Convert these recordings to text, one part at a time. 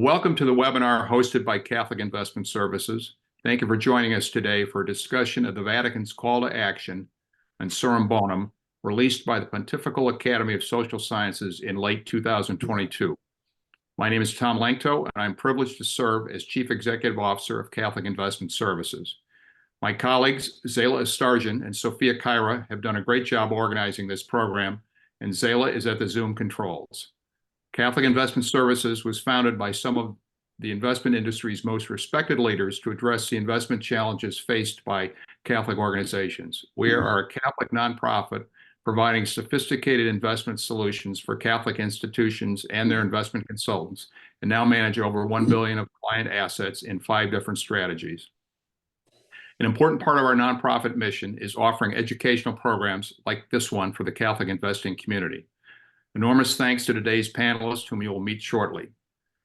Welcome to the webinar hosted by Catholic Investment Services. Thank you for joining us today for a discussion of the Vatican's call to action, Mensuram Bonam, released by the Pontifical Academy of Social Sciences in late 2022. My name is Tom Lanctot, and I'm privileged to serve as Chief Executive Officer of Catholic Investment Services. My colleagues, Zayla Astarjan and Sophia Kyra, have done a great job organizing this program, and Zayla is at the Zoom controls. Catholic Investment Services was founded by some of the investment industry's most respected leaders to address the investment challenges faced by Catholic organizations. We are a Catholic nonprofit providing sophisticated investment solutions for Catholic institutions and their investment consultants, and now manage over $1 billion of client assets in 5 different strategies. An important part of our nonprofit mission is offering educational programs like this one for the Catholic investing community. Enormous thanks to today's panelists, whom you will meet shortly.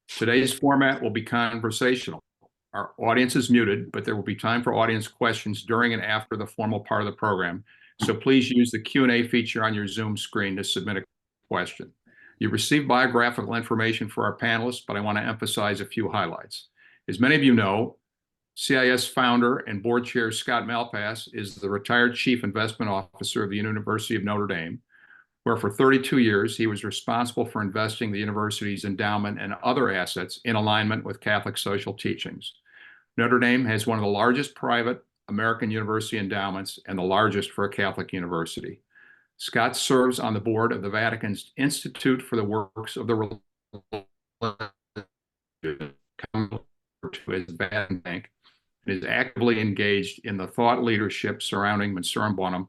Today's format will be conversational. Our audience is muted, but there will be time for audience questions during and after the formal part of the program. So please use the Q&A feature on your Zoom screen to submit a question. You received biographical information for our panelists, but I want to emphasize a few highlights. As many of you know, CIS founder and board chair Scott Malpass is the retired chief investment officer of the University of Notre Dame, where for 32 years he was responsible for investing the university's endowment and other assets in alignment with Catholic social teachings. Notre Dame has one of the largest private American university endowments and the largest for a Catholic university. Scott serves on the board of the Vatican's Institute for the Works of the Religious, to his Vatican Bank, and is actively engaged in the thought leadership surrounding Mensuram Bonam.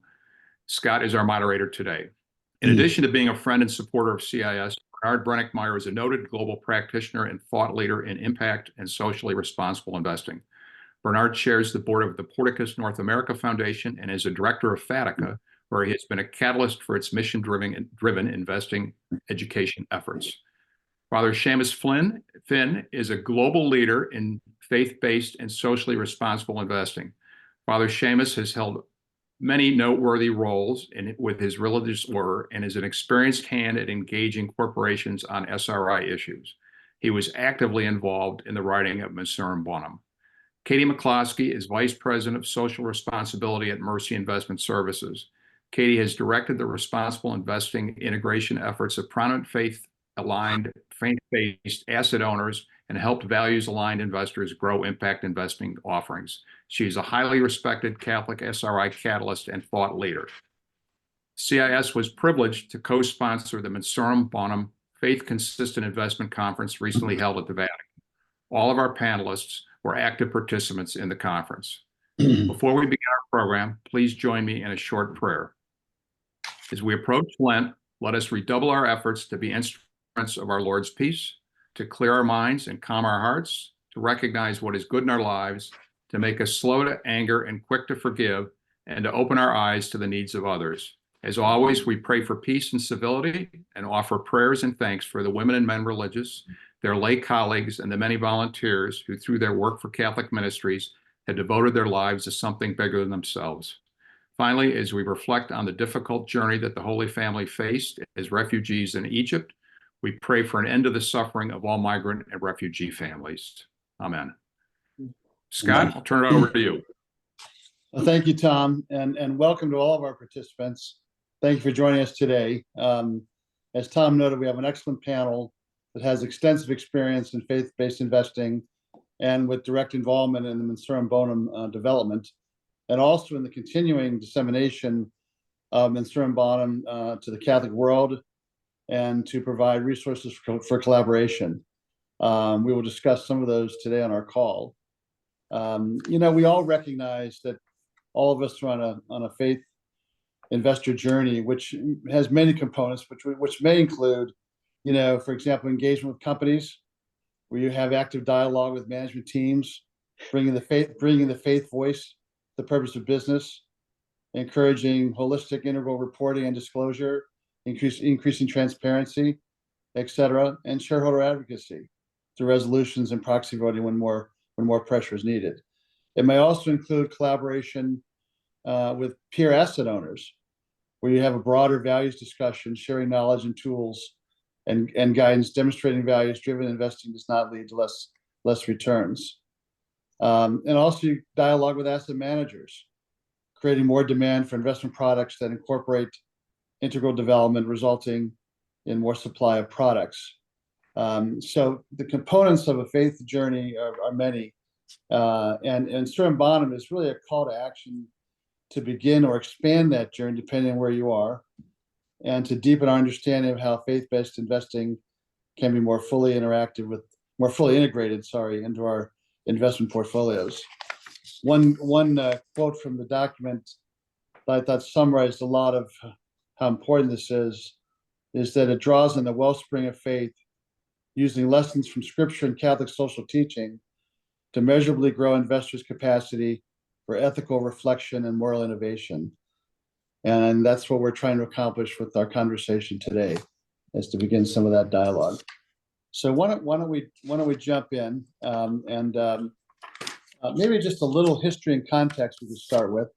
Scott is our moderator today. In addition to being a friend and supporter of CIS, Bernard Brenninkmeyer is a noted global practitioner and thought leader in impact and socially responsible investing. Bernard chairs the board of the Porticus North America Foundation and is a director of Fatica, where he has been a catalyst for its mission-driven investing education efforts. Father Seamus Finn is a global leader in faith-based and socially responsible investing. Father Seamus has held many noteworthy roles with his religious order and is an experienced hand at engaging corporations on SRI issues. He was actively involved in the writing of Mensuram Bonam. Katie McCloskey is Vice President of Social Responsibility at Mercy Investment Services. Katie has directed the responsible investing integration efforts of prominent faith-aligned, faith-based asset owners and helped values-aligned investors grow impact investing offerings. She is a highly respected Catholic SRI catalyst and thought leader. CIS was privileged to co-sponsor the Mensuram Bonam Faith Consistent Investment Conference recently held at the Vatican. All of our panelists were active participants in the conference. Before we begin our program, please join me in a short prayer. As we approach Lent, let us redouble our efforts to be instruments of our Lord's peace, to clear our minds and calm our hearts, to recognize what is good in our lives, to make us slow to anger and quick to forgive, and to open our eyes to the needs of others. As always, we pray for peace and civility and offer prayers and thanks for the women and men religious, their lay colleagues, and the many volunteers who, through their work for Catholic ministries, have devoted their lives to something bigger than themselves. Finally, as we reflect on the difficult journey that the Holy Family faced as refugees in Egypt, we pray for an end to the suffering of all migrant and refugee families. Amen. Scott, I'll turn it over to you. Well, thank you, Tom, and welcome to all of our participants. Thank you for joining us today. As Tom noted, we have an excellent panel that has extensive experience in faith-based investing and with direct involvement in the Mensuram Bonam development, and also in the continuing dissemination of Mensuram Bonam to the Catholic world, and to provide resources for collaboration. We will discuss some of those today on our call. We all recognize that all of us are on a faith investor journey, which has many components, which may include, for example, engagement with companies, where you have active dialogue with management teams, bringing the faith voice, the purpose of business, encouraging holistic integral reporting and disclosure, increasing transparency, et cetera, and shareholder advocacy through resolutions and proxy voting when more pressure is needed. It may also include collaboration with peer asset owners, where you have a broader values discussion, sharing knowledge and tools and guidance, demonstrating values-driven investing does not lead to less returns. And also dialogue with asset managers, creating more demand for investment products that incorporate integral development, resulting in more supply of products. So the components of a faith journey are many. And Mensuram Bonam is really a call to action to begin or expand that journey, depending on where you are, and to deepen our understanding of how faith-based investing can be more fully integrated into our investment portfolios. One quote from the document that I thought summarized a lot of how important this is that it draws on the wellspring of faith, using lessons from Scripture and Catholic social teaching to measurably grow investors' capacity for ethical reflection and moral innovation. And that's what we're trying to accomplish with our conversation today, is to begin some of that dialogue. So why don't we jump in, and maybe just a little history and context we can start with.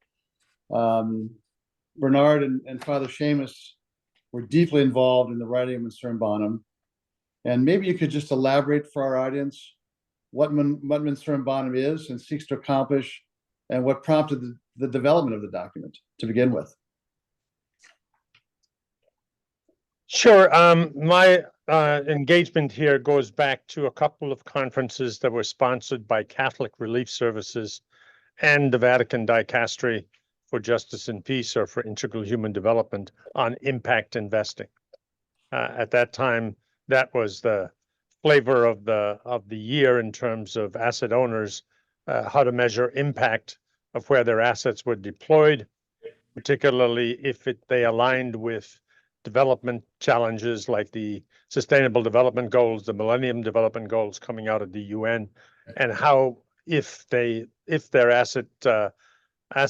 Bernard and Father Seamus were deeply involved in the writing of Mensuram Bonam, and maybe you could just elaborate for our audience what Mensuram Bonam is and seeks to accomplish, and what prompted the development of the document to begin with. Sure. My engagement here goes back to a couple of conferences that were sponsored by Catholic Relief Services and the Vatican Dicastery for Justice and Peace, or for Integral Human Development, on impact investing. At that time, that was the flavor of the year in terms of asset owners, how to measure impact of where their assets were deployed, particularly if they aligned with development challenges like the Sustainable Development Goals, the Millennium Development Goals coming out of the UN, and how if their asset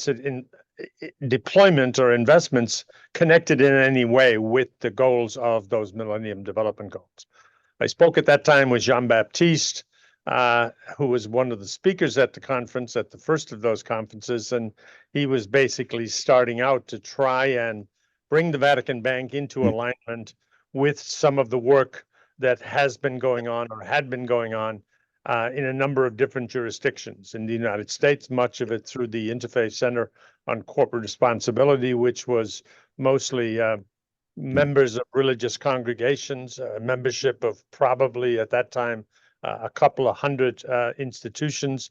in deployment or investments connected in any way with the goals of those Millennium Development Goals. I spoke at that time with Jean-Baptiste, who was one of the speakers at the conference, at the first of those conferences, and he was basically starting out to try and bring the Vatican Bank into alignment with some of the work that has been going on or had been going on in a number of different jurisdictions. In the United States, much of it through the Interfaith Center on Corporate Responsibility, which was mostly members of religious congregations, membership of probably at that time a couple of hundred institutions,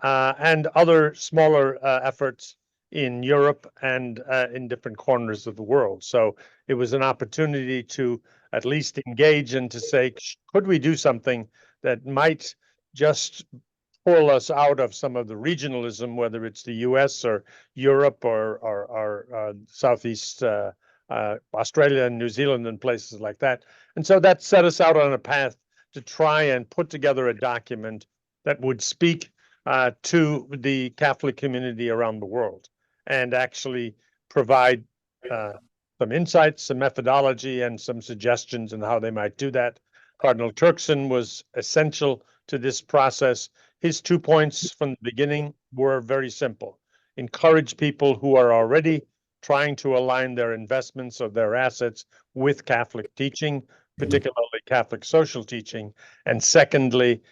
and other smaller efforts in Europe and in different corners of the world. So it was an opportunity to at least engage and to say, could we do something that might just pull us out of some of the regionalism, whether it's the US or Europe or Southeast Australia and New Zealand and places like that. And so that set us out on a path to try and put together a document that would speak to the Catholic community around the world, and actually provide some insights, some methodology, and some suggestions on how they might do that. Cardinal Turkson was essential to this process. His 2 points from the beginning were very simple. Encourage people who are already trying to align their investments or their assets with Catholic teaching, particularly Catholic social teaching. And secondly,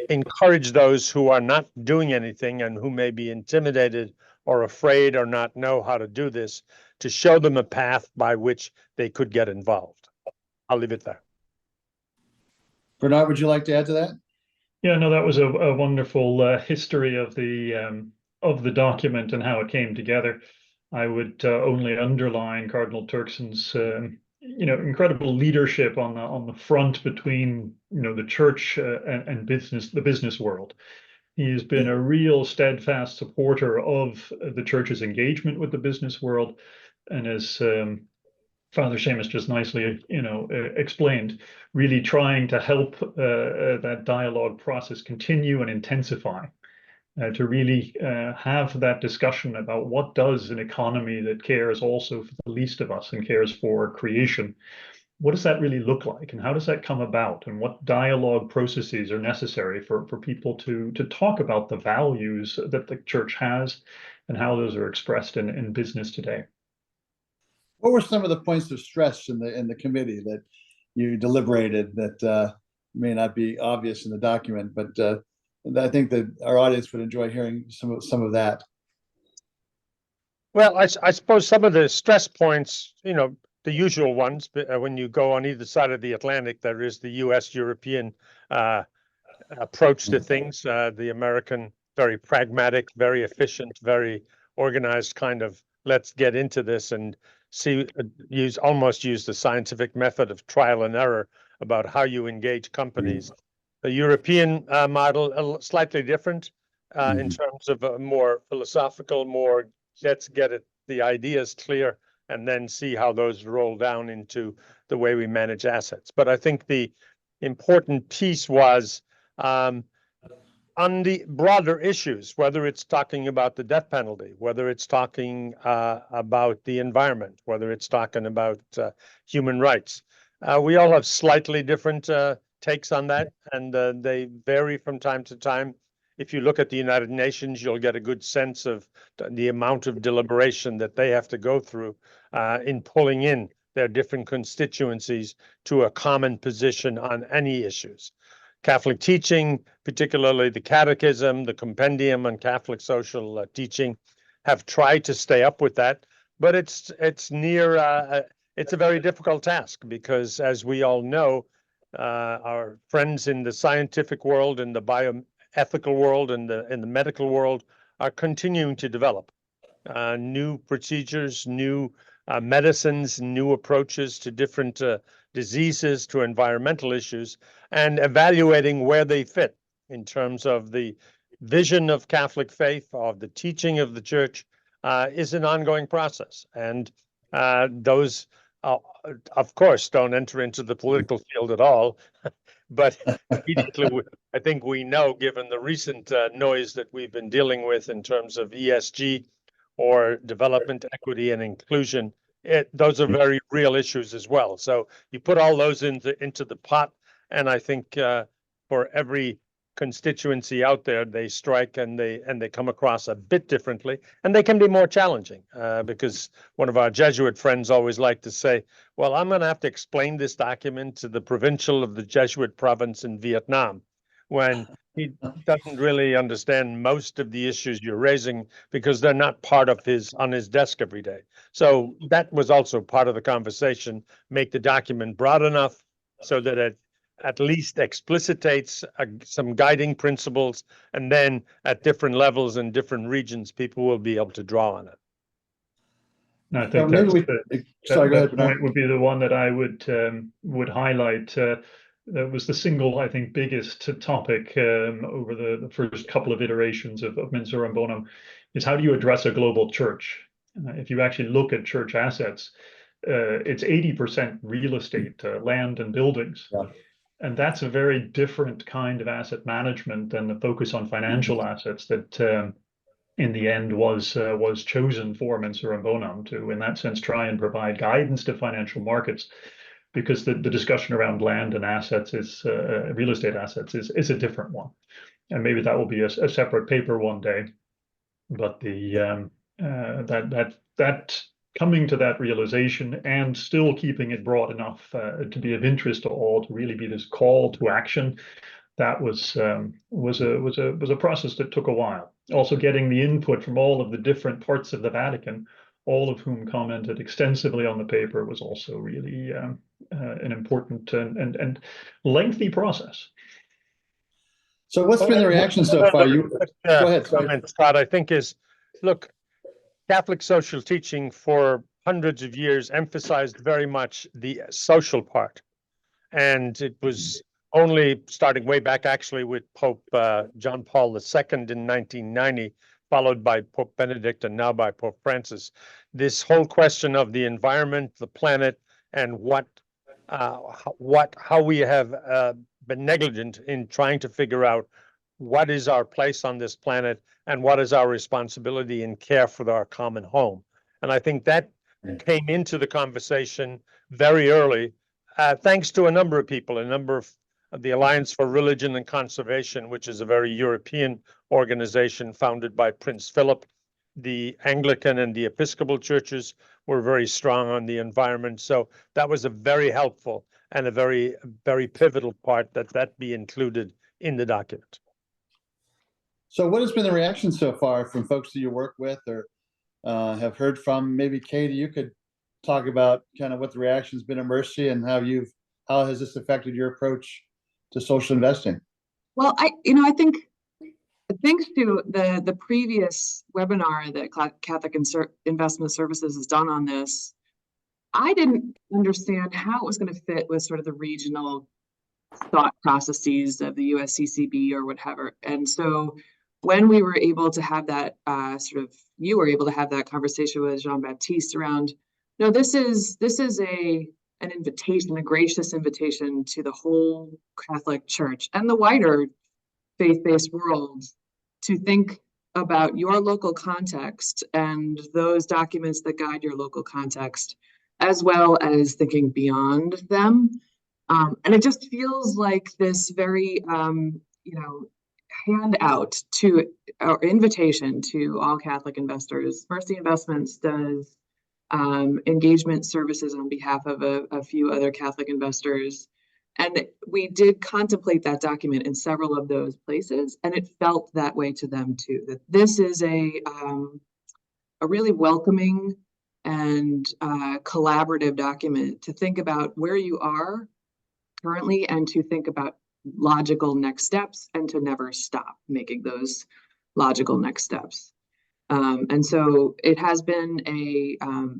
encourage those who are not doing anything and who may be intimidated or afraid or not know how to do this, to show them a path by which they could get involved. I'll leave it there. Bernard, would you like to add to that? Yeah, no, that was a wonderful history of the document and how it came together. I would only underline Cardinal Turkson's incredible leadership on the front between the church and the business world. He has been a real steadfast supporter of the church's engagement with the business world, and as Father Seamus just nicely, explained, really trying to help that dialogue process continue and intensify, to really have that discussion about what does an economy that cares also for the least of us and cares for creation, what does that really look like, and how does that come about, and what dialogue processes are necessary for people to talk about the values that the church has and how those are expressed in business today. What were some of the points of stress in the committee you deliberated that may not be obvious in the document, but I think that our audience would enjoy hearing some of that. Well, I suppose some of the stress points, the usual ones, when you go on either side of the Atlantic, there is the US-European approach to things, the American, very pragmatic, very efficient, very organized kind of, let's get into this and see, almost use the scientific method of trial and error about how you engage companies. The European model, slightly different in terms of a more philosophical, more let's get the ideas clear and then see how those roll down into the way we manage assets. But I think the important piece was on the broader issues, whether it's talking about the death penalty, whether it's talking about the environment, whether it's talking about human rights. We all have slightly different takes on that, and they vary from time to time. If you look at the United Nations, you'll get a good sense of the amount of deliberation that they have to go through in pulling in their different constituencies to a common position on any issues. Catholic teaching, particularly the Catechism, the Compendium on Catholic social teaching, have tried to stay up with that, but it's a very difficult task because, as we all know, our friends in the scientific world and the bioethical world and in the medical world are continuing to develop new procedures, new medicines, new approaches to different diseases, to environmental issues, and evaluating where they fit in terms of the vision of Catholic faith, of the teaching of the Church, is an ongoing process. And those, of course, don't enter into the political field at all. But immediately, I think we know, given the recent noise that we've been dealing with in terms of ESG or development, equity, and inclusion, those are very real issues as well. So you put all those into the pot, and I think for every constituency out there, they strike and they come across a bit differently, and they can be more challenging because one of our Jesuit friends always liked to say, well, I'm going to have to explain this document to the provincial of the Jesuit province in Vietnam, when he doesn't really understand most of the issues you're raising because they're not part of on his desk every day. So that was also part of the conversation, make the document broad enough so that it at least explicitates some guiding principles, and then at different levels and different regions, people will be able to draw on it. And I think that point would be the one that I would highlight. That was the single, I think, biggest topic over the first couple of iterations of Mensuram Bonam, is how do you address a global church? If you actually look at church assets, it's 80% real estate, land and buildings. Yeah. And that's a very different kind of asset management than the focus on financial assets that in the end was chosen for Mensuram Bonam to, in that sense, try and provide guidance to financial markets, because the discussion around land and assets is real estate assets is a different one. And maybe that will be a separate paper one day. But the that coming to that realization and still keeping it broad enough to be of interest to all, to really be this call to action, that was a process that took a while. Also, getting the input from all of the different parts of the Vatican, all of whom commented extensively on the paper, was also really an important and lengthy process. So what's been the reaction so far? Go ahead. Comment, Scott, I think is, look, Catholic social teaching for hundreds of years emphasized very much the social part. And it was only starting way back actually with Pope John Paul II in 1990, followed by Pope Benedict and now by Pope Francis. This whole question of the environment, the planet, and how we have been negligent in trying to figure out what is our place on this planet and what is our responsibility in care for our common home. And I think that came into the conversation very early, thanks to a number of people, a number of the Alliance for Religion and Conservation, which is a very European organization founded by Prince Philip. The Anglican and the Episcopal churches were very strong on the environment. So that was a very helpful. and a very, very pivotal part that be included in the document. So what has been the reaction so far from folks that you work with or have heard from? Maybe Katie, you could talk about kind of what the reaction's been at Mercy and how has this affected your approach to social investing? Well, I think thanks to the previous webinar that Catholic Investment Services has done on this, I didn't understand how it was going to fit with sort of the regional thought processes of the USCCB or whatever. And so when we were able to have that you were able to have that conversation with Jean-Baptiste around, no, this is an invitation, a gracious invitation to the whole Catholic Church and the wider faith-based world to think about your local context and those documents that guide your local context, as well as thinking beyond them. And it just feels like this very, handout to or invitation to all Catholic investors. Mercy Investments does engagement services on behalf of a few other Catholic investors. And we did contemplate that document in several of those places, and it felt that way to them too, that this is a really welcoming and collaborative document to think about where you are currently and to think about logical next steps and to never stop making those logical next steps. And so it has been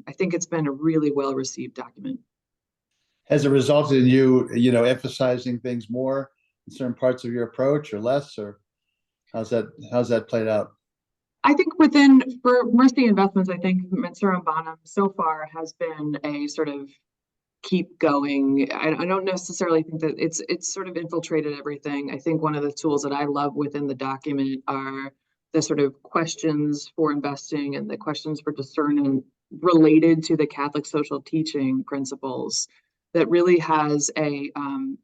I think it's been a really well-received document. Has it resulted in you emphasizing things more in certain parts of your approach or less, or how's that played out? I think for Mercy Investments, I think Mensuram Bonam so far has been a sort of keep going. I don't necessarily think that it's sort of infiltrated everything. I think one of the tools that I love within the document are the sort of questions for investing and the questions for discernment related to the Catholic social teaching principles that really has a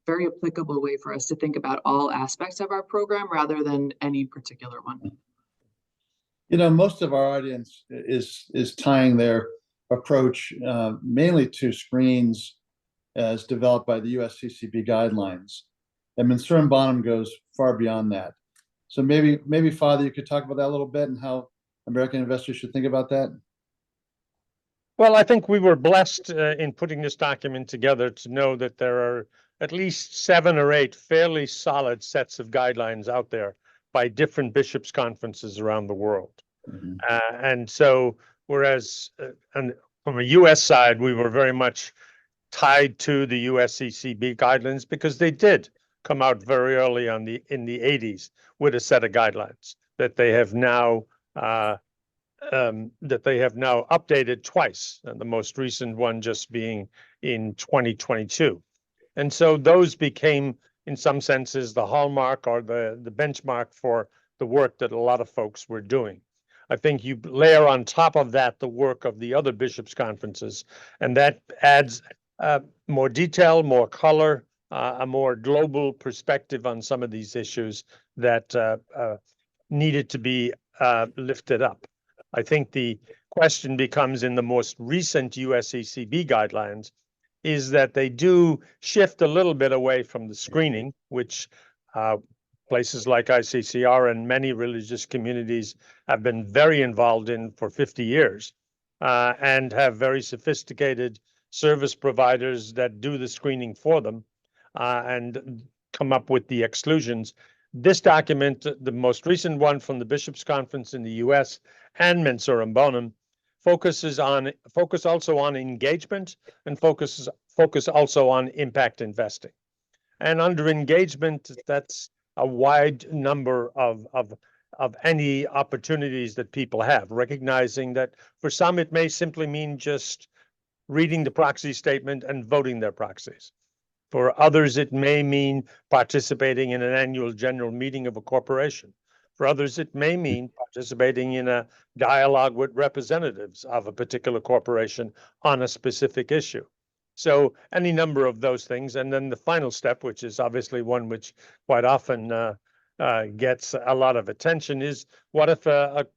very applicable way for us to think about all aspects of our program rather than any particular one. Most of our audience is tying their approach mainly to screens as developed by the USCCB guidelines. And Mensuram Bonam goes far beyond that. So maybe Father, you could talk about that a little bit and how American investors should think about that. Well, I think we were blessed in putting this document together to know that there are at least 7 or 8 fairly solid sets of guidelines out there by different bishops' conferences around the world. Mm-hmm. And so, whereas and from a U.S. side, we were very much tied to the USCCB guidelines because they did come out very early in the 80s with a set of guidelines that they have now updated twice, and the most recent one just being in 2022. And so those became, in some senses, the hallmark or the benchmark for the work that a lot of folks were doing. I think you layer on top of that the work of the other bishops' conferences, and that adds more detail, more color, a more global perspective on some of these issues that needed to be lifted up. I think the question becomes in the most recent USCCB guidelines is that they do shift a little bit away from the screening, which places like ICCR and many religious communities have been very involved in for 50 years and have very sophisticated service providers that do the screening for them and come up with the exclusions. This document, the most recent one from the Bishops' Conference in the US and Mensuram Bonam, focus also on engagement and focus also on impact investing. And under engagement, that's a wide number of any opportunities that people have, recognizing that for some it may simply mean just reading the proxy statement and voting their proxies. For others, it may mean participating in an annual general meeting of a corporation. For others, it may mean participating in a dialogue with representatives of a particular corporation on a specific issue. So any number of those things. And then the final step, which is obviously one which quite often gets a lot of attention, is what if an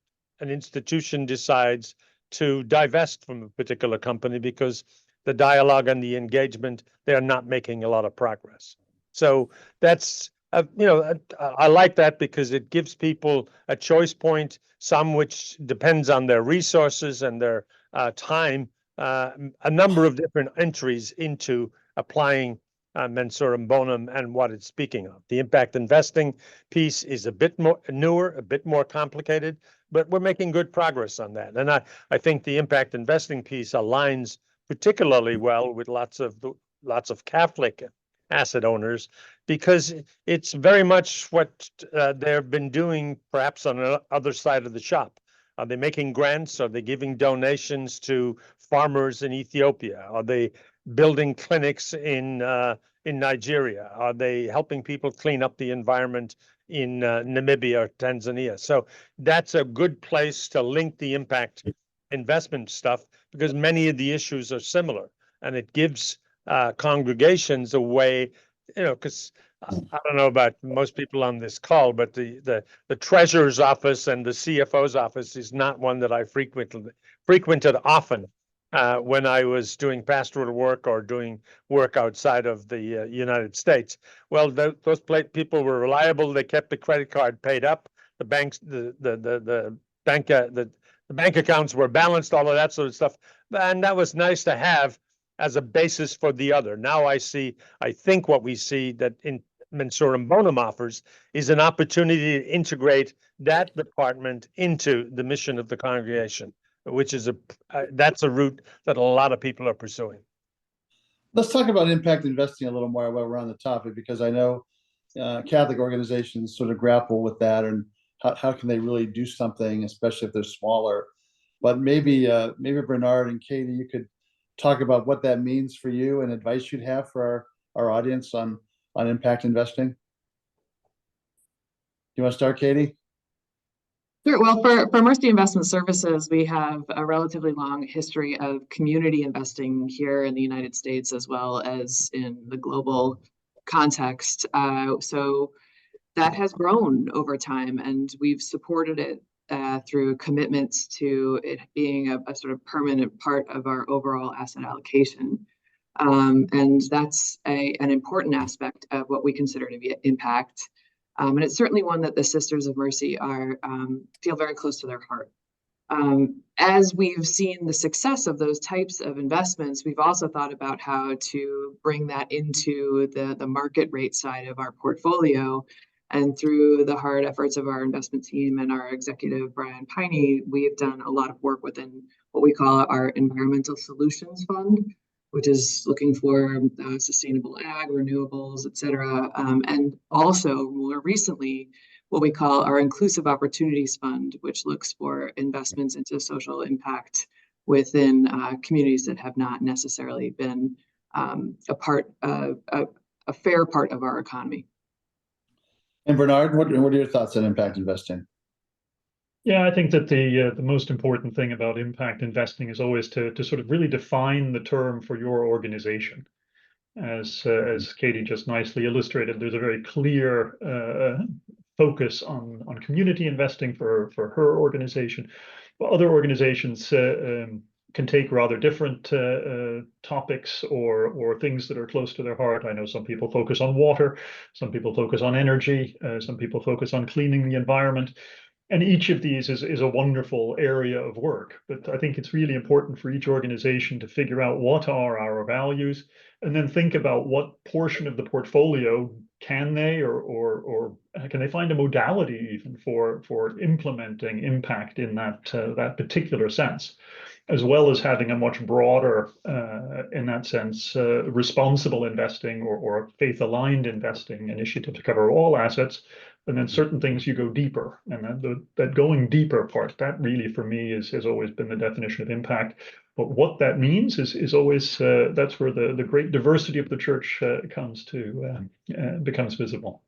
institution decides to divest from a particular company because the dialogue and the engagement, they're not making a lot of progress. So that's, I like that because it gives people a choice point, some which depends on their resources and their time, a number of different entries into applying Mensuram Bonam and what it's speaking of. The impact investing piece is a bit more newer, a bit more complicated, but we're making good progress on that. And I think the impact investing piece aligns particularly well with lots of Catholic asset owners, because it's very much what they've been doing perhaps on the other side of the shop. Are they making grants? Are they giving donations to farmers in Ethiopia? Are they building clinics in Nigeria? Are they helping people clean up the environment in Namibia or Tanzania? So that's a good place to link the impact investment stuff, because many of the issues are similar, and it gives congregations a way, because I don't know about most people on this call, but the treasurer's office and the CFO's office is not one that I frequented often when I was doing pastoral work or doing work outside of the United States. Well, those people were reliable. They kept the credit card paid up. The banks, the bank accounts were balanced, all of that sort of stuff, and that was nice to have as a basis for the other. Now I think what we see that in Mensuram Bonam offers is an opportunity to integrate that department into the mission of the congregation, which is that's a route that a lot of people are pursuing. Let's talk about impact investing a little more while we're on the topic, because I know Catholic organizations sort of grapple with that, and how can they really do something, especially if they're smaller. But maybe Bernard and Katie, you could talk about what that means for you and advice you'd have for our audience on impact investing. Do you want to start, Katie? Sure. Well, for Mercy Investment Services, we have a relatively long history of community investing here in the United States as well as in the global context. So that has grown over time, and we've supported it through commitments to it being a sort of permanent part of our overall asset allocation. And that's an important aspect of what we consider to be impact. And it's certainly one that the Sisters of Mercy feel very close to their heart. As we've seen the success of those types of investments, we've also thought about how to bring that into the market rate side of our portfolio. And through the hard efforts of our investment team and our executive, Brian Piney, we've done a lot of work within what we call our Environmental Solutions Fund, which is looking for sustainable ag, renewables, et cetera. And also more recently, what we call our Inclusive Opportunities Fund, which looks for investments into social impact within communities that have not necessarily been a fair part of our economy. And Bernard, what are your thoughts on impact investing? Yeah, I think that the most important thing about impact investing is always to sort of really define the term for your organization. As Katie just nicely illustrated, there's a very clear focus on community investing for her organization. But other organizations can take rather different topics or things that are close to their heart. I know some people focus on water, some people focus on energy, some people focus on cleaning the environment. And each of these is a wonderful area of work. But I think it's really important for each organization to figure out what are our values, and then think about what portion of the portfolio can they or can they find a modality even for implementing impact in that particular sense, as well as having a much broader, in that sense, responsible investing or faith-aligned investing initiative to cover all assets. And then certain things you go deeper, and that going deeper part, that really for me has always been the definition of impact. But what that means is always that's where the great diversity of the church becomes visible.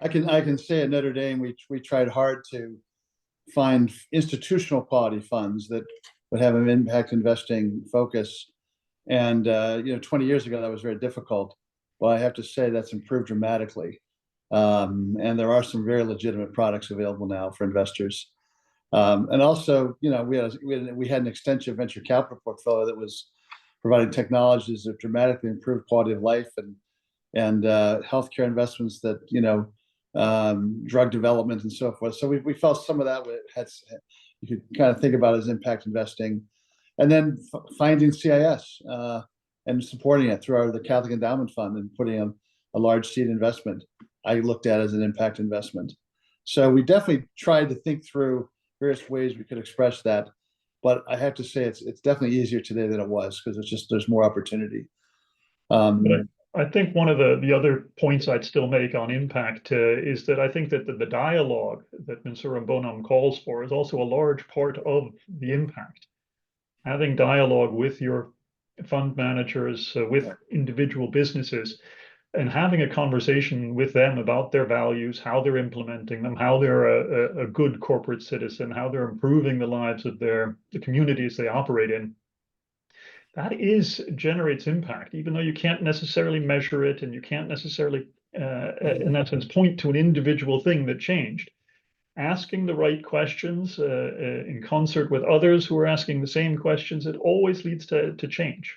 I can say at Notre Dame we tried hard to find institutional quality funds that would have an impact investing focus, and 20 years ago that was very difficult. Well, I have to say that's improved dramatically. And there are some very legitimate products available now for investors. And also, we had an extensive venture capital portfolio that was providing technologies that dramatically improve quality of life, and healthcare investments that, drug development and so forth. So we felt some of that you could kind of think about as impact investing, and then finding CIS and supporting it through the Catholic Endowment Fund and putting a large seed investment I looked at as an impact investment. So we definitely tried to think through various ways we could express that, but I have to say it's definitely easier today than it was, because there's more opportunity. I think one of the other points I'd still make on impact is that I think that the dialogue that Mensuram Bonam calls for is also a large part of the impact. Having dialogue with your fund managers, with individual businesses, and having a conversation with them about their values, how they're implementing them, how they're a good corporate citizen, how they're improving the lives of the communities they operate in. That generates impact, even though you can't necessarily measure it, and you can't necessarily, in that sense, point to an individual thing that changed. Asking the right questions in concert with others who are asking the same questions, it always leads to change,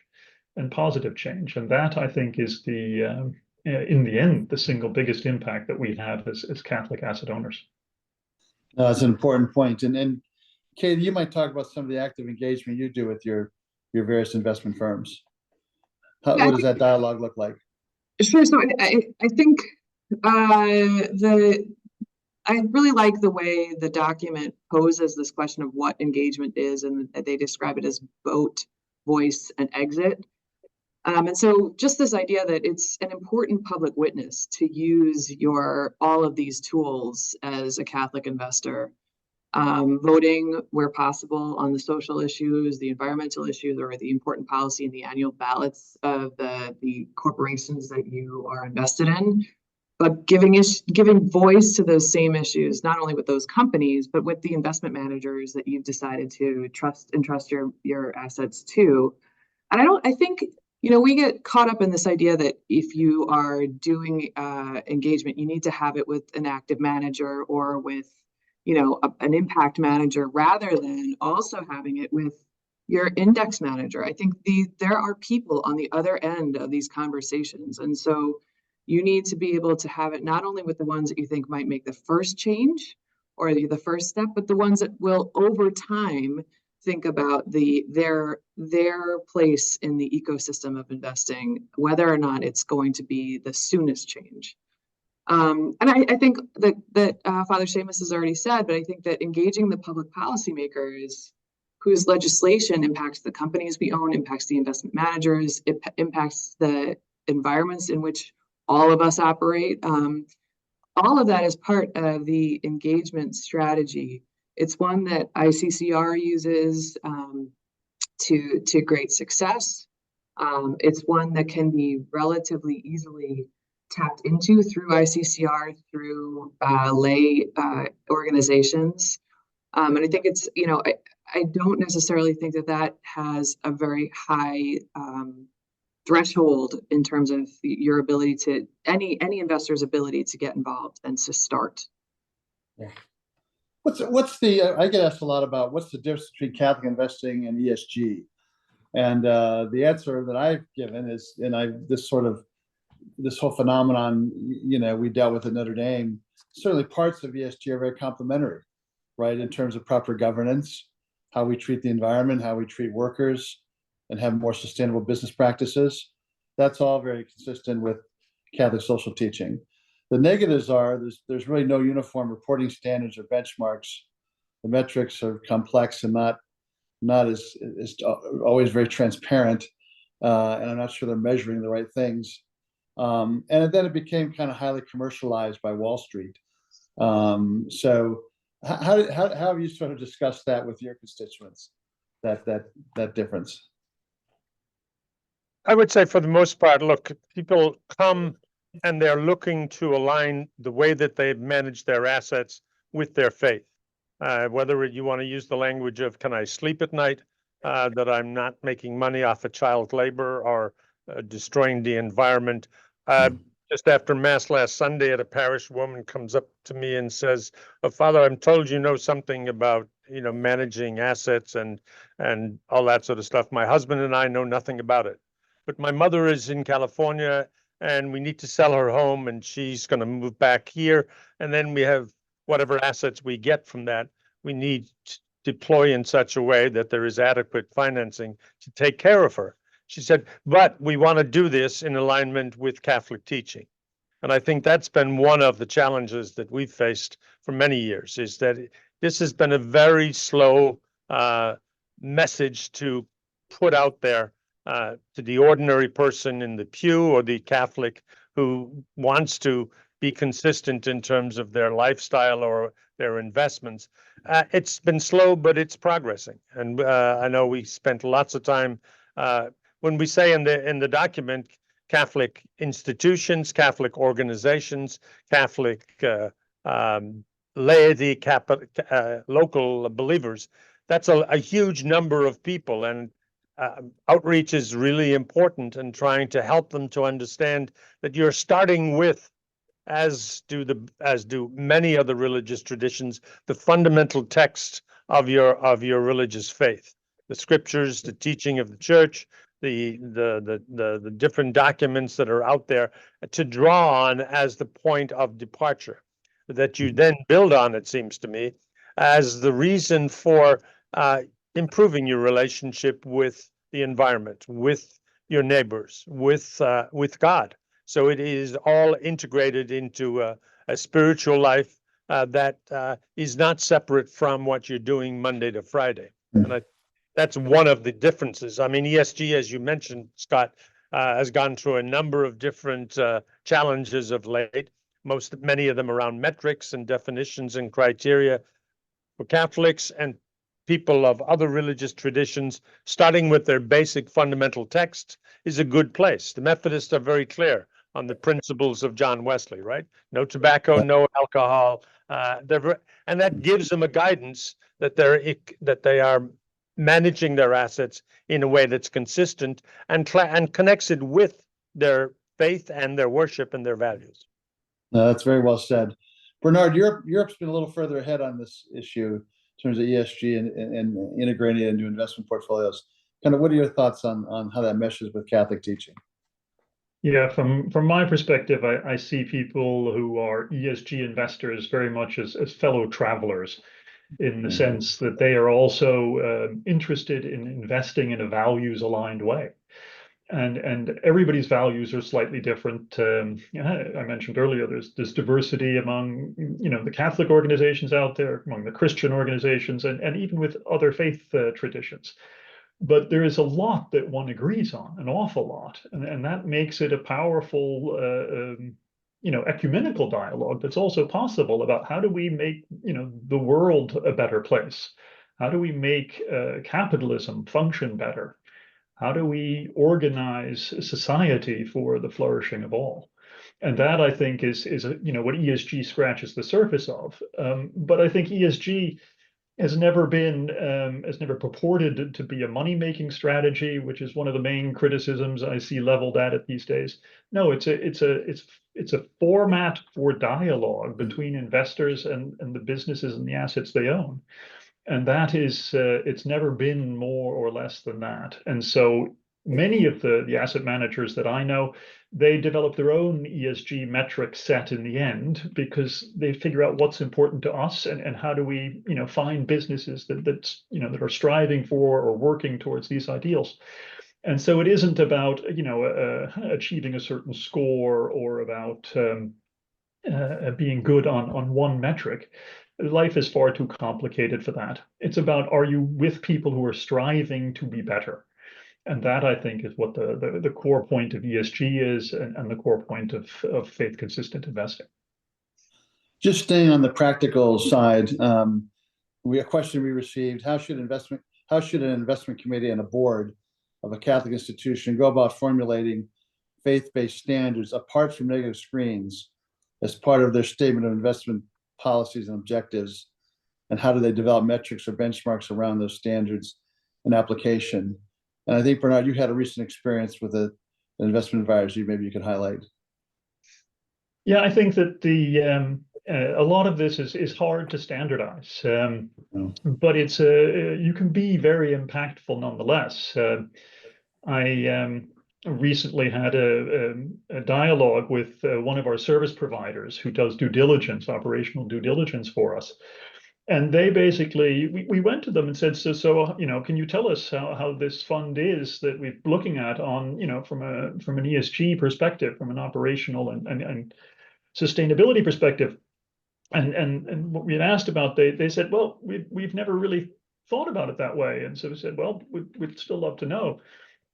and positive change. And that, I think, is in the end, the single biggest impact that we have as Catholic asset owners. That's an important point. And Katie, you might talk about some of the active engagement you do with your various investment firms. What does that dialogue look like? Sure. So I think I really like the way the document poses this question of what engagement is, and they describe it as vote, voice, and exit. And so just this idea that it's an important public witness to use all of these tools as a Catholic investor, voting where possible on the social issues, the environmental issues, or the important policy in the annual ballots of the corporations that you are invested in, but giving voice to those same issues, not only with those companies, but with the investment managers that you've decided to entrust your assets to. And I think, we get caught up in this idea that if you are doing engagement, you need to have it with an active manager or with, an impact manager, rather than also having it with your index manager. I think there are people on the other end of these conversations. And so you need to be able to have it not only with the ones that you think might make the first change or the first step, but the ones that will over time think about their place in the ecosystem of investing, whether or not it's going to be the soonest change. And I think that Father Seamus has already said, but I think that engaging the public policymakers whose legislation impacts the companies we own, impacts the investment managers, it impacts the environments in which all of us operate. All of that is part of the engagement strategy. It's one that ICCR uses to great success. It's one that can be relatively easily tapped into through ICCR, through lay organizations. And I think it's, I don't necessarily think that has a very high threshold in terms of your ability to, any investor's ability to get involved and to start. Yeah. I get asked a lot about what's the difference between Catholic investing and ESG, and the answer that I've given is, this whole phenomenon, we dealt with at Notre Dame. Certainly, parts of ESG are very complementary, right? In terms of proper governance, how we treat the environment, how we treat workers, and have more sustainable business practices. That's all very consistent with Catholic social teaching. The negatives are there's really no uniform reporting standards or benchmarks. The metrics are complex and not as always very transparent, and I'm not sure they're measuring the right things. And then it became kind of highly commercialized by Wall Street. So how have you sort of discussed that with your constituents, that difference? I would say for the most part, look, people come and they're looking to align the way that they manage their assets with their faith. Whether you want to use the language of, can I sleep at night, that I'm not making money off of child labor or destroying the environment. just after Mass last Sunday at a parish, woman comes up to me and says, "Oh, Father, I'm told you know something about, managing assets and all that sort of stuff. My husband and I know nothing about it. But my mother is in California and we need to sell her home and she's going to move back here. And then we have whatever assets we get from that, we need to deploy in such a way that there is adequate financing to take care of her." She said, "But we want to do this in alignment with Catholic teaching." And I think that's been one of the challenges that we've faced for many years, is that this has been a very slow message to put out there to the ordinary person in the pew or the Catholic who wants to be consistent in terms of their lifestyle or their investments. It's been slow, but it's progressing. And I know we spent lots of time when we say in the document, Catholic institutions, Catholic organizations, Catholic laity, local believers, that's a huge number of people, and outreach is really important in trying to help them to understand that you're starting with, as do many other religious traditions, the fundamental text of your religious faith, the scriptures, the teaching of the church, the different documents that are out there to draw on as the point of departure that you then build on, it seems to me, as the reason for improving your relationship with the environment, with your neighbors, with God. So it is all integrated into a spiritual life that is not separate from what you're doing Monday to Friday. And that's one of the differences. I mean, ESG, as you mentioned, Scott, has gone through a number of different challenges of late, many of them around metrics and definitions and criteria for Catholics and people of other religious traditions. Starting with their basic fundamental text is a good place. The Methodists are very clear on the principles of John Wesley, right? No tobacco, no alcohol, and that gives them a guidance that they are managing their assets in a way that's consistent and connects it with their faith and their worship and their values. No, that's very well said. Bernard, Europe's been a little further ahead on this issue in terms of ESG and integrating it into investment portfolios. Kind of, what are your thoughts on how that meshes with Catholic teaching? Yeah, from my perspective, I see people who are ESG investors very much as fellow travelers, in the sense that they are also interested in investing in a values-aligned way. And everybody's values are slightly different. I mentioned earlier, there's diversity among the Catholic organizations out there, among the Christian organizations, and even with other faith traditions. But there is a lot that one agrees on, an awful lot, and that makes it a powerful ecumenical dialogue that's also possible about how do we make the world a better place? How do we make capitalism function better? How do we organize society for the flourishing of all? And that, I think, is what ESG scratches the surface of. But I think ESG has never purported to be a money-making strategy, which is one of the main criticisms I see leveled at it these days. No, it's a format for dialogue between investors and the businesses and the assets they own. And that is, it's never been more or less than that. And so many of the asset managers that I know, they develop their own ESG metric set in the end, because they figure out what's important to us and how do we, find businesses that are striving for or working towards these ideals. And so it isn't about, achieving a certain score or about being good on one metric. Life is far too complicated for that. It's about, are you with people who are striving to be better? And that, I think, is what the core point of ESG is, and the core point of faith-consistent investing. Just staying on the practical side, a question we received: how should an investment committee and a board of a Catholic institution go about formulating faith-based standards apart from negative screens as part of their statement of investment policies and objectives? And how do they develop metrics or benchmarks around those standards and application? And I think, Bernard, you had a recent experience with an investment advisor maybe you could highlight. Yeah, I think that a lot of this is hard to standardize, but it's you can be very impactful nonetheless. I recently had a dialogue with one of our service providers who does due diligence, operational due diligence for us. And they basically, we went to them and said, so, can you tell us how this fund is that we're looking at on, from an ESG perspective, from an operational and sustainability perspective? And what we had asked about, they said, well, we've never really thought about it that way. And so we said, well, we'd still love to know.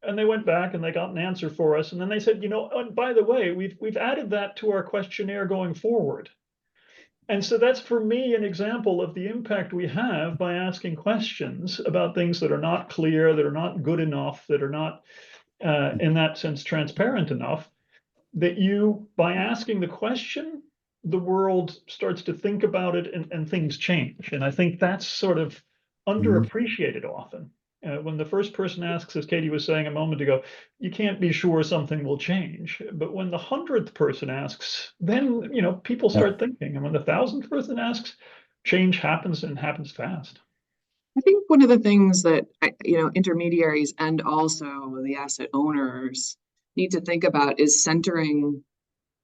And they went back and they got an answer for us. And then they said, and by the way, we've added that to our questionnaire going forward. And so that's, for me, an example of the impact we have by asking questions about things that are not clear, that are not good enough, that are not, in that sense, transparent enough, that by asking the question, the world starts to think about it and things change. And I think that's sort of underappreciated often. When the first person asks, as Katie was saying a moment ago, you can't be sure something will change. But when the 100th person asks, then people start thinking. And when the 1,000th person asks, change happens and happens fast. I think one of the things that intermediaries and also the asset owners need to think about is centering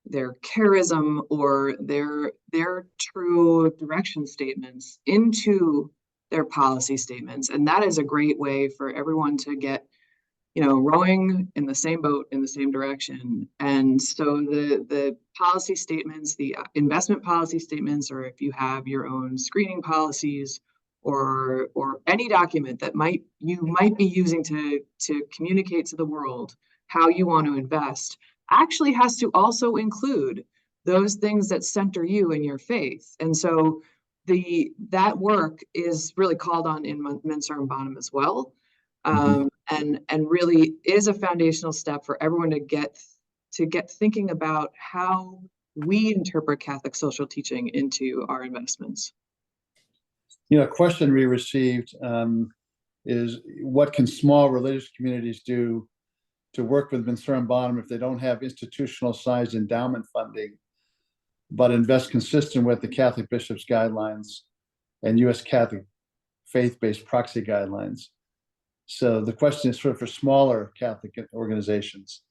their charism or their true direction statements into their policy statements. And that is a great way for everyone to get, rowing in the same boat in the same direction. And so the policy statements, the investment policy statements, or if you have your own screening policies or any document that you might be using to communicate to the world how you want to invest, actually has to also include those things that center you in your faith. And so that work is really called on in Mensuram Bonam as well, and really is a foundational step for everyone to get thinking about how we interpret Catholic social teaching into our investments. A question we received is, what can small religious communities do to work with Mensuram Bonam if they don't have institutional-sized endowment funding, but invest consistent with the Catholic Bishops' guidelines and U.S. Catholic faith-based proxy guidelines? So the question is sort of for smaller Catholic organizations,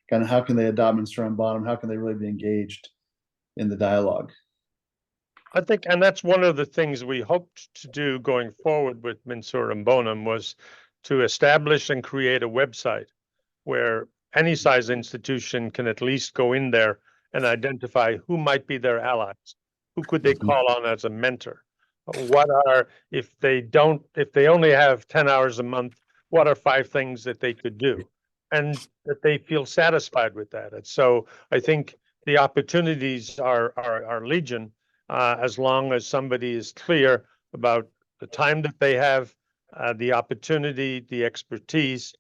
kind of how can they adopt Mensuram Bonam? How can they really be engaged in the dialogue? I think, and that's one of the things we hoped to do going forward with Mensuram Bonam, was to establish and create a website where any size institution can at least go in there and identify who might be their allies, who could they call on as a mentor, what are, if they only have 10 hours a month, what are 5 things that they could do, and that they feel satisfied with that. And so I think the opportunities are legion, as long as somebody is clear about the time that they have, the opportunity, the expertise.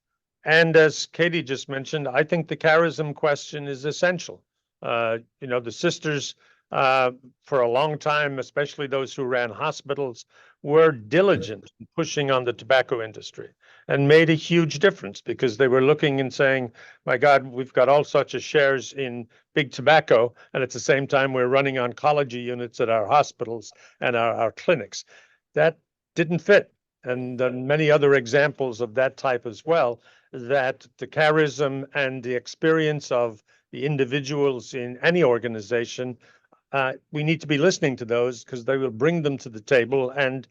And as Katie just mentioned, I think the charism question is essential. The sisters, for a long time, especially those who ran hospitals, were diligent in pushing on the tobacco industry and made a huge difference, because they were looking and saying, my God, we've got all sorts of shares in big tobacco, and at the same time, we're running oncology units at our hospitals and our clinics. That didn't fit. And many other examples of that type as well, that the charism and the experience of the individuals in any organization, we need to be listening to those, because they will bring them to the table and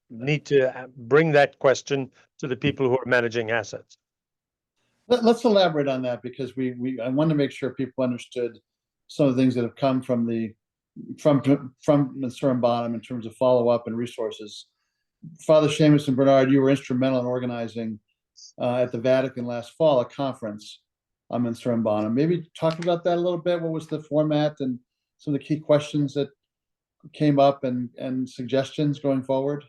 need to bring that question to the people who are managing assets. Let's elaborate on that, because I want to make sure people understood some of the things that have come from Mensuram Bonam in terms of follow-up and resources. Father Seamus and Bernard, you were instrumental in organizing at the Vatican last fall a conference on Mensuram Bonam. Maybe talk about that a little bit. What was the format and some of the key questions that came up and suggestions going forward?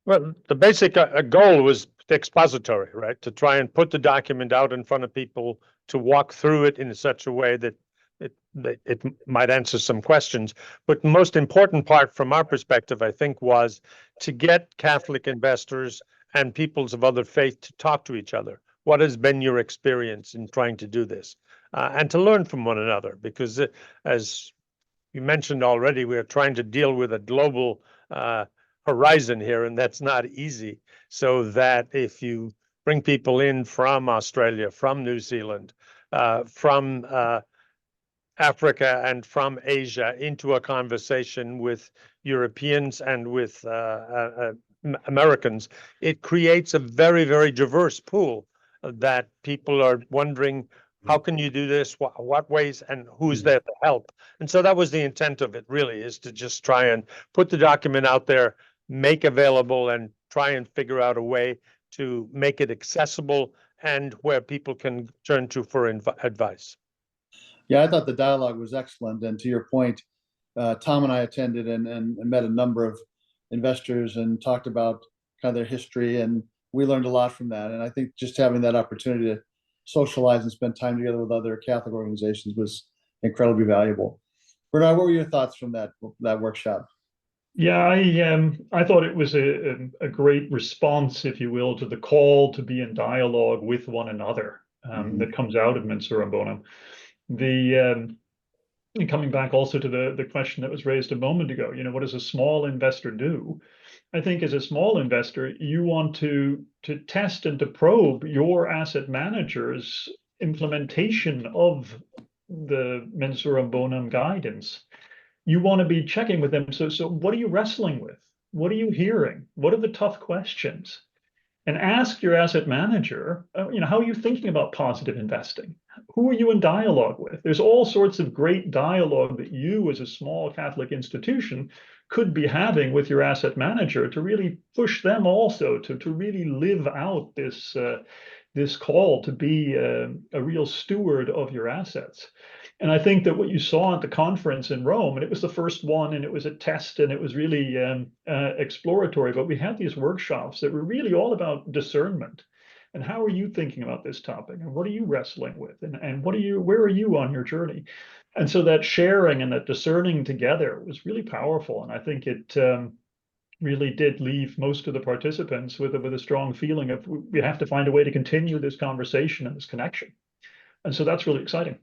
Well, the basic goal was expository, right? To try and put the document out in front of people, to walk through it in such a way that it might answer some questions. But the most important part from our perspective, I think, was to get Catholic investors and peoples of other faith to talk to each other. What has been your experience in trying to do this? and to learn from one another, because as you mentioned already, we're trying to deal with a global horizon here, and that's not easy. So that if you bring people in from Australia, from New Zealand, from Africa and from Asia into a conversation with Europeans and with Americans, it creates a very, very diverse pool that people are wondering, how can you do this? What ways, and who's there to help? And so that was the intent of it, really, is to just try and put the document out there, make available, and try and figure out a way to make it accessible and where people can turn to for advice. Yeah, I thought the dialogue was excellent. And to your point, Tom and I attended and met a number of investors and talked about kind of their history, and we learned a lot from that. And I think just having that opportunity to socialize and spend time together with other Catholic organizations was incredibly valuable. Bernard, what were your thoughts from that workshop? Yeah, I thought it was a great response, if you will, to the call to be in dialogue with one another that comes out of Mensuram Bonam. Coming back also to the question that was raised a moment ago, what does a small investor do? I think as a small investor, you want to test and to probe your asset manager's implementation of the Mensuram Bonam guidance. You want to be checking with them. So what are you wrestling with? What are you hearing? What are the tough questions? And ask your asset manager, how are you thinking about positive investing? Who are you in dialogue with? There's all sorts of great dialogue that you as a small Catholic institution could be having with your asset manager to really push them also to really live out this call to be a real steward of your assets. And I think that what you saw at the conference in Rome, and it was the first one, and it was a test, and it was really exploratory, but we had these workshops that were really all about discernment. And how are you thinking about this topic? And what are you wrestling with? And where are you on your journey? And so that sharing and that discerning together was really powerful. And I think it really did leave most of the participants with a strong feeling of we have to find a way to continue this conversation and this connection. And so that's really exciting.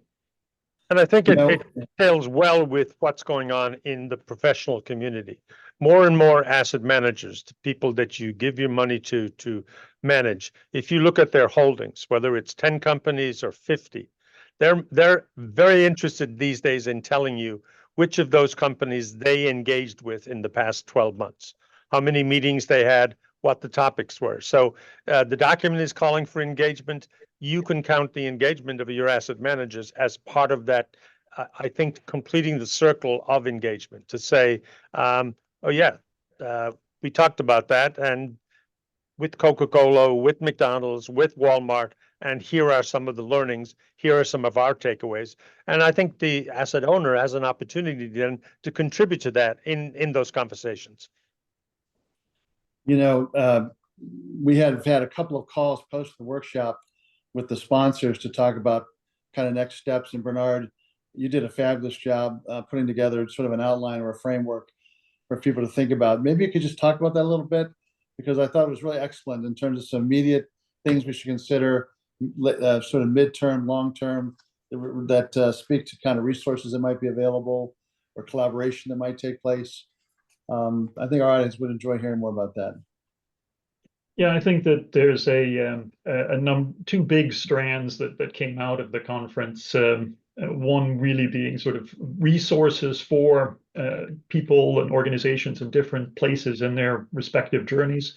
And I think it tails well with what's going on in the professional community. More and more asset managers, the people that you give your money to manage, if you look at their holdings, whether it's 10 companies or 50, they're very interested these days in telling you which of those companies they engaged with in the past 12 months, how many meetings they had, what the topics were. So the document is calling for engagement. You can count the engagement of your asset managers as part of that, I think, completing the circle of engagement to say, oh yeah, we talked about that, and with Coca-Cola, with McDonald's, with Walmart, and here are some of the learnings, here are some of our takeaways. And I think the asset owner has an opportunity then to contribute to that in those conversations. We have had a couple of calls post the workshop with the sponsors to talk about kind of next steps. And Bernard, you did a fabulous job putting together sort of an outline or a framework for people to think about. Maybe you could just talk about that a little bit, because I thought it was really excellent in terms of some immediate things we should consider, sort of midterm, long-term, that speak to kind of resources that might be available or collaboration that might take place. I think our audience would enjoy hearing more about that. Yeah, I think that there's two big strands that came out of the conference. One really being sort of resources for people and organizations in different places in their respective journeys.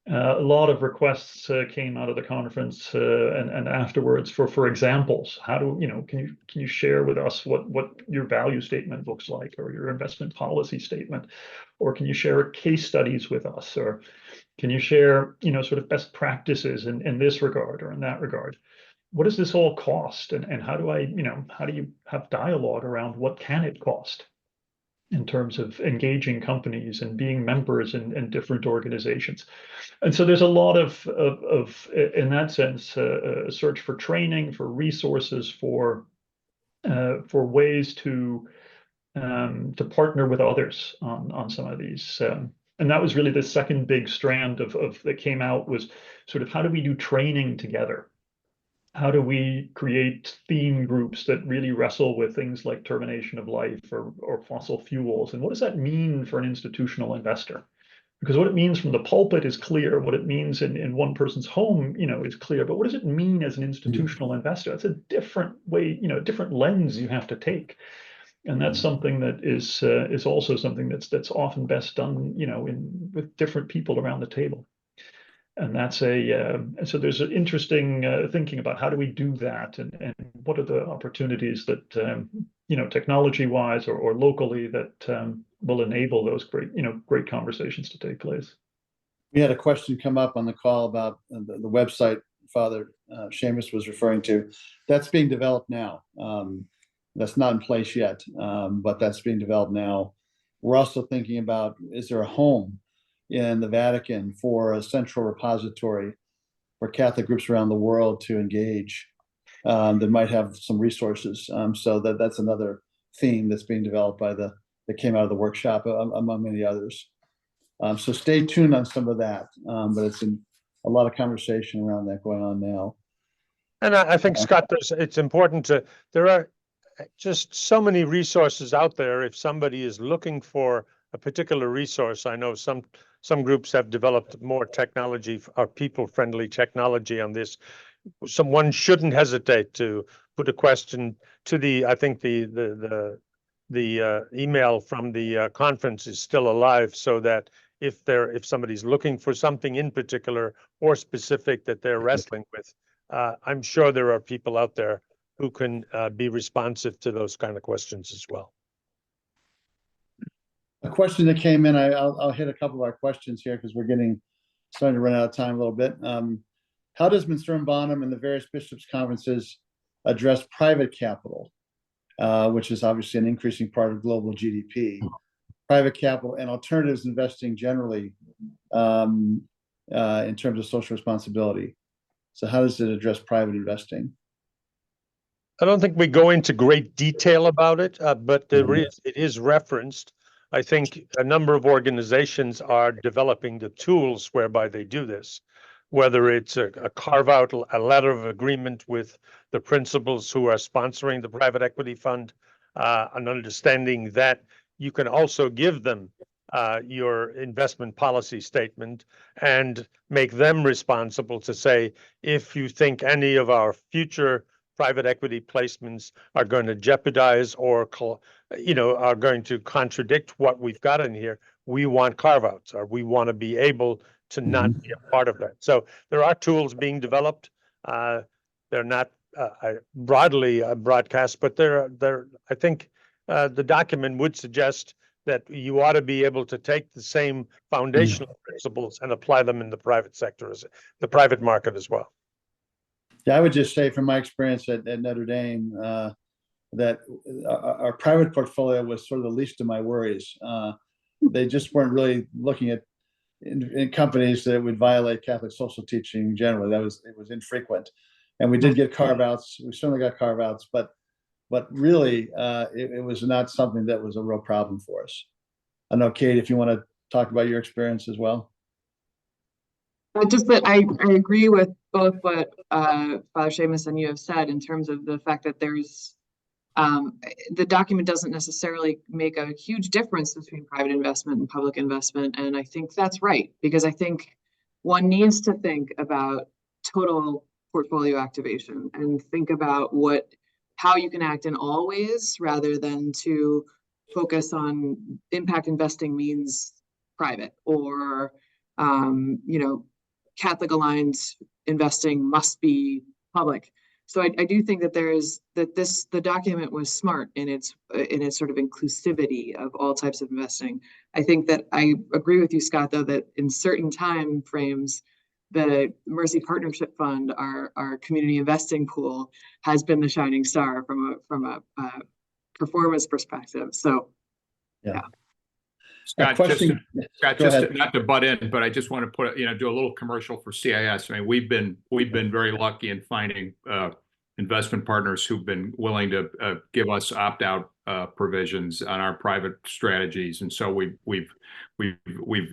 A lot of requests came out of the conference and afterwards for examples. How do can you share with us what your value statement looks like, or your investment policy statement, or can you share case studies with us, or can you share sort of best practices in this regard or in that regard? What does this all cost, and how do you have dialogue around what can it cost in terms of engaging companies and being members in different organizations? And so there's a lot of in that sense, a search for training, for resources, for ways to partner with others on some of these. And that was really the second big strand of that came out, was sort of how do we do training together? How do we create theme groups that really wrestle with things like termination of life or fossil fuels? And what does that mean for an institutional investor? Because what it means from the pulpit is clear. What it means in one person's home, is clear. But what does it mean as an institutional investor? It's a different way, a different lens you have to take. And that's something that is also something that's often best done, with different people around the table. And that's so there's an interesting thinking about how do we do that, and what are the opportunities that technology wise or locally that will enable those great conversations to take place. We had a question come up on the call about the website Father Seamus was referring to. That's being developed now. That's not in place yet, but that's being developed now. We're also thinking about, is there a home in the Vatican for a central repository for Catholic groups around the world to engage that might have some resources? So that's another theme that's being developed that came out of the workshop, among many others. So stay tuned on some of that, but it's a lot of conversation around that going on now. And I think, Scott, it's important there are just so many resources out there. If somebody is looking for a particular resource, I know some groups have developed more technology or people-friendly technology on this. Someone shouldn't hesitate to put a question to the email from the conference is still alive, so that if somebody's looking for something in particular or specific that they're wrestling with, I'm sure there are people out there who can be responsive to those kind of questions as well. A question that came in, I'll hit a couple of our questions here because we're starting to run out of time a little bit. How does Mensuram Bonam and the various bishops' conferences address private capital, which is obviously an increasing part of global GDP, private capital and alternatives investing generally in terms of social responsibility? So how does it address private investing? I don't think we go into great detail about it, but it is referenced. I think a number of organizations are developing the tools whereby they do this, whether it's a carve out, a letter of agreement with the principals who are sponsoring the private equity fund, an understanding that you can also give them your investment policy statement and make them responsible to say, if you think any of our future private equity placements are going to jeopardize or are going to contradict what we've got in here, we want carve-outs, or we want to be able to not be a part of that. So there are tools being developed. They're not broadly broadcast, but I think the document would suggest that you ought to be able to take the same foundational principles and apply them in the private sector, the private market as well. Yeah, I would just say from my experience at Notre Dame that our private portfolio was sort of the least of my worries. They just weren't really looking at in companies that would violate Catholic social teaching generally. It was infrequent, and we did get carve-outs. We certainly got carve-outs, but really it was not something that was a real problem for us. I know, Kate, if you want to talk about your experience as well. Just that I agree with both what Father Seamus and you have said in terms of the fact that there's the document doesn't necessarily make a huge difference between private investment and public investment. And I think that's right, because I think one needs to think about total portfolio activation and think about how you can act in all ways rather than to focus on impact investing means private or, Catholic aligned investing must be public. So I do think that the document was smart in its sort of inclusivity of all types of investing. I think that I agree with you, Scott, though, that in certain time frames, the Mercy Partnership Fund, our community investing pool, has been the shining star from a performance perspective. So, yeah. Scott, just not to butt in, but I just want to do a little commercial for CIS. I mean, we've been very lucky in finding investment partners who've been willing to give us opt-out provisions on our private strategies, and so we've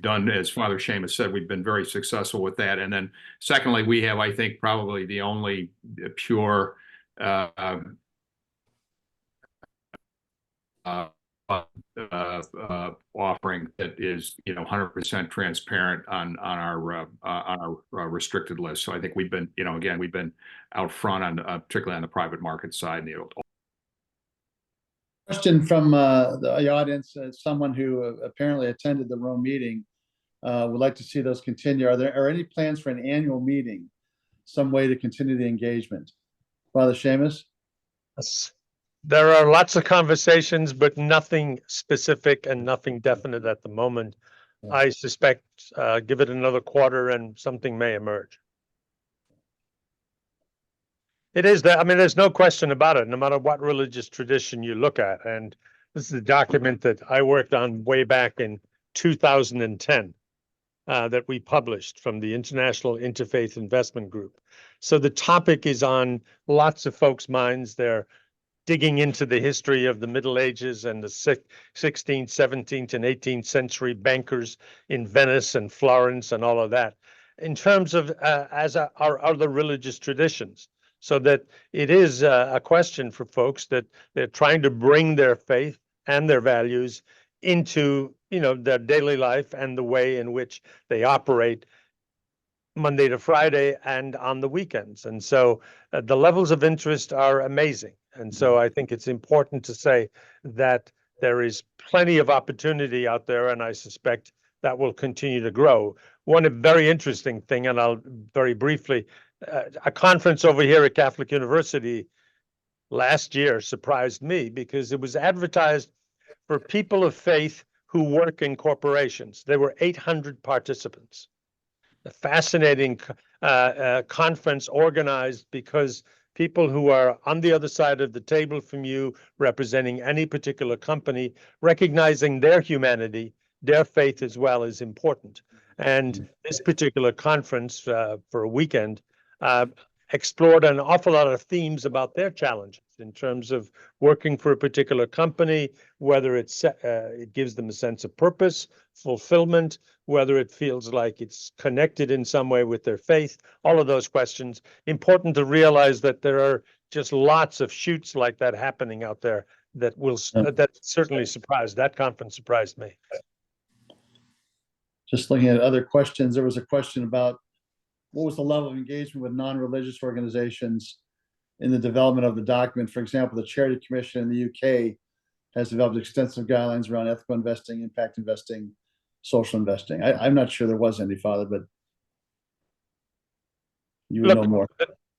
done, as Father Seamus said, we've been very successful with that. And then, secondly, we have, I think, probably the only pure offering that is 100% transparent on our restricted list. So I think we've been again we've been out front on particularly on the private market side. Question from the audience, someone who apparently attended the Rome meeting, would like to see those continue. Are there any plans for an annual meeting, some way to continue the engagement? Father Seamus? There are lots of conversations, but nothing specific and nothing definite at the moment. Yeah. I suspect give it another quarter and something may emerge. It is that, I mean, there's no question about it, no matter what religious tradition you look at. And this is a document that I worked on way back in 2010 that we published from the International Interfaith Investment Group. So the topic is on lots of folks' minds. They're digging into the history of the Middle Ages and the 16th, 17th, and 18th century bankers in Venice and Florence and all of that, in terms of as our other religious traditions. So that it is a question for folks that they're trying to bring their faith and their values into, their daily life and the way in which they operate Monday to Friday and on the weekends. And so the levels of interest are amazing. And so I think it's important to say that there is plenty of opportunity out there, and I suspect that will continue to grow. One very interesting thing, and I'll very briefly, a conference over here at Catholic University last year surprised me because it was advertised for people of faith who work in corporations. There were 800 participants. A fascinating conference organized because people who are on the other side of the table from you, representing any particular company, recognizing their humanity, their faith as well, is important. And this particular conference for a weekend explored an awful lot of themes about their challenges in terms of working for a particular company, whether it gives them a sense of purpose, fulfillment, whether it feels like it's connected in some way with their faith, all of those questions. Important to realize that there are just lots of shoots like that happening out there that will that certainly surprised. That conference surprised me. Just looking at other questions, there was a question about what was the level of engagement with non-religious organizations in the development of the document. For example, the Charity Commission in the UK has developed extensive guidelines around ethical investing, impact investing, social investing. I'm not sure there was any, Father, but you would know more.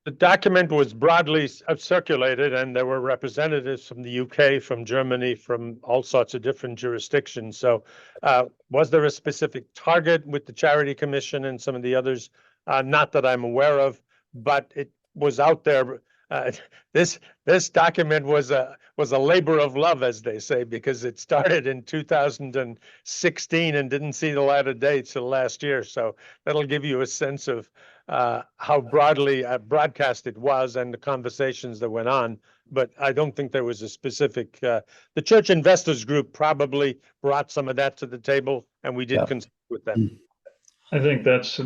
The document was broadly circulated, and there were representatives from the UK, from Germany, from all sorts of different jurisdictions. So was there a specific target with the Charity Commission and some of the others? Not that I'm aware of, but it was out there. This document was a labor of love, as they say, because it started in 2016 and didn't see the light of day till last year. So that'll give you a sense of how broadly broadcast it was and the conversations that went on. But I don't think there was a specific. The Church Investors Group probably brought some of that to the table, and we did consult with them. I think that's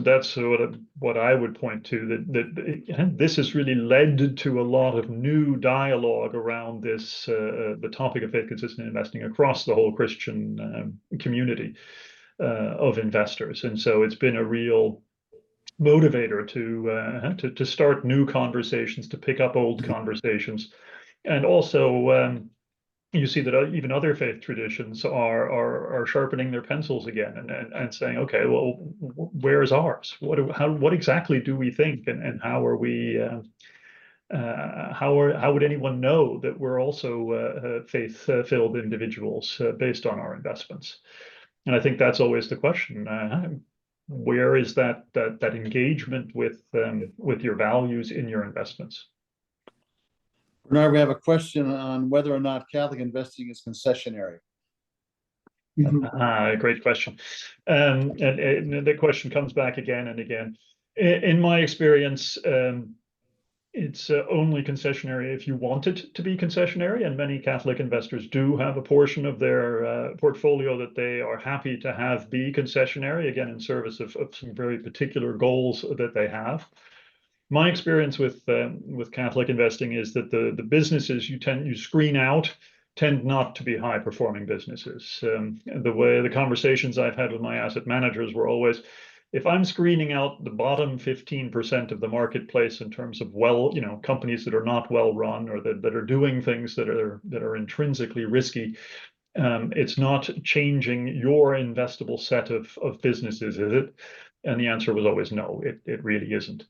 what I would point to, that this has really led to a lot of new dialogue around this the topic of faith consistent investing across the whole Christian community of investors, and so it's been a real motivator to start new conversations, to pick up old conversations, and also you see that even other faith traditions are sharpening their pencils again and saying, okay, well, where is ours? What exactly do we think, and how are we? How would anyone know that we're also faith-filled individuals based on our investments? And I think that's always the question. Where is that engagement with your values in your investments? Bernard, we have a question on whether or not Catholic investing is concessionary. Great question. And the question comes back again and again. In my experience, it's only concessionary if you want it to be concessionary, and many Catholic investors do have a portion of their portfolio that they are happy to have be concessionary, again, in service of some very particular goals that they have. My experience with Catholic investing is that the businesses you screen out tend not to be high performing businesses. The conversations I've had with my asset managers were always, if I'm screening out the bottom 15% of the marketplace in terms of companies that are not well run, or that are doing things that are intrinsically risky, it's not changing your investable set of businesses, is it? And the answer was always no, it really isn't.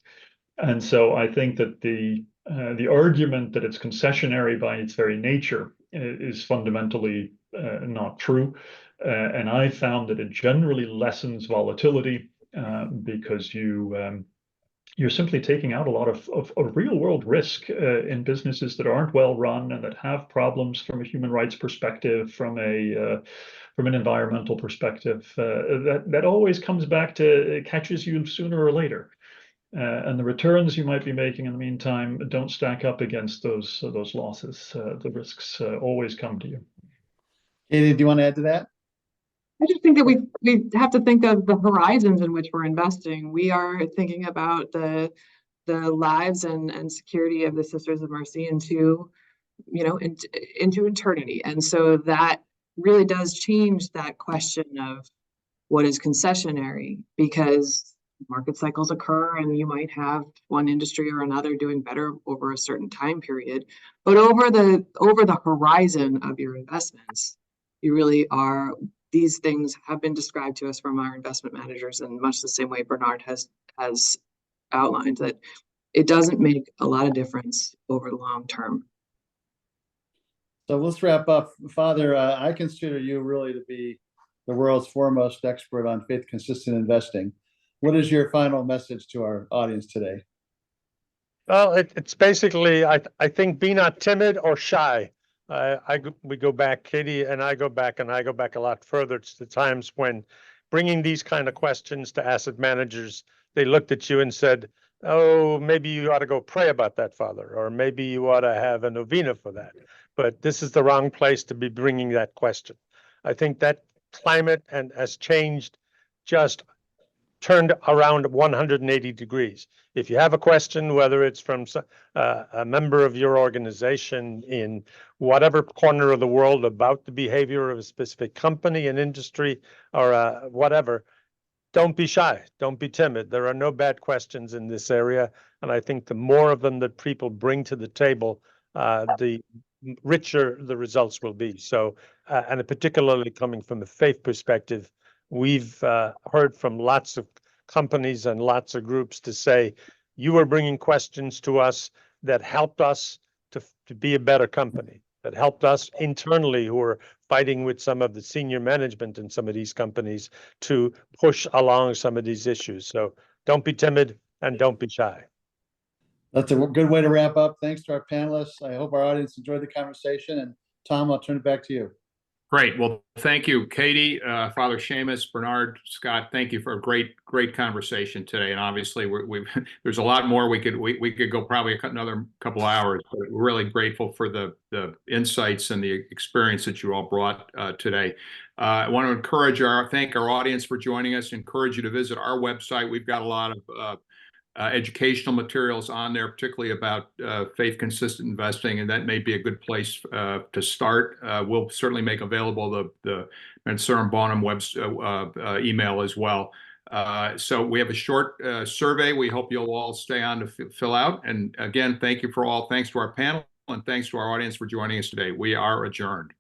And so I think that the argument that it's concessionary by its very nature is fundamentally not true. And I found that it generally lessens volatility because you're simply taking out a lot of real world risk in businesses that aren't well run and that have problems from a human rights perspective, from an environmental perspective. That always comes back to, it catches you sooner or later. And the returns you might be making in the meantime don't stack up against those losses. The risks always come to you. Katie, do you want to add to that? I just think that we have to think of the horizons in which we're investing. We are thinking about the lives and security of the Sisters of Mercy into eternity. And so that really does change that question of what is concessionary, because market cycles occur and you might have one industry or another doing better over a certain time period. But over the horizon of your investments, you really are, these things have been described to us from our investment managers in much the same way Bernard has outlined, that it doesn't make a lot of difference over the long term. So let's wrap up. Father, I consider you really to be the world's foremost expert on faith consistent investing. What is your final message to our audience today? Well, it's basically, I think, be not timid or shy. We go back, Katie and I go back a lot further to the times when bringing these kind of questions to asset managers, they looked at you and said, oh, maybe you ought to go pray about that, Father, or maybe you ought to have a novena for that. But this is the wrong place to be bringing that question. I think that climate has changed, just turned around 180 degrees. If you have a question, whether it's from a member of your organization in whatever corner of the world about the behavior of a specific company and industry or whatever, don't be shy, don't be timid. There are no bad questions in this area. And I think the more of them that people bring to the table, the richer the results will be. So, and particularly coming from a faith perspective, we've heard from lots of companies and lots of groups to say, you are bringing questions to us that helped us to be a better company, that helped us internally, who are fighting with some of the senior management in some of these companies to push along some of these issues. So don't be timid and don't be shy. That's a good way to wrap up. Thanks to our panelists. I hope our audience enjoyed the conversation. And Tom, I'll turn it back to you. Great. Well, thank you, Katie, Father Seamus, Bernard, Scott. Thank you for a great conversation today. And obviously, there's a lot more we could go probably another couple of hours. But we're really grateful for the insights and the experience that you all brought today. I want to thank our audience for joining us. Encourage you to visit our website. We've got a lot of educational materials on there, particularly about faith consistent investing, and that may be a good place to start. We'll certainly make available the Mensuram Bonam email as well. So we have a short survey we hope you'll all stay on to fill out. And again, thank you thanks to our panel, and thanks to our audience for joining us today. We are adjourned.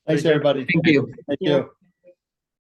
Thanks, everybody. Thank you. Thank you.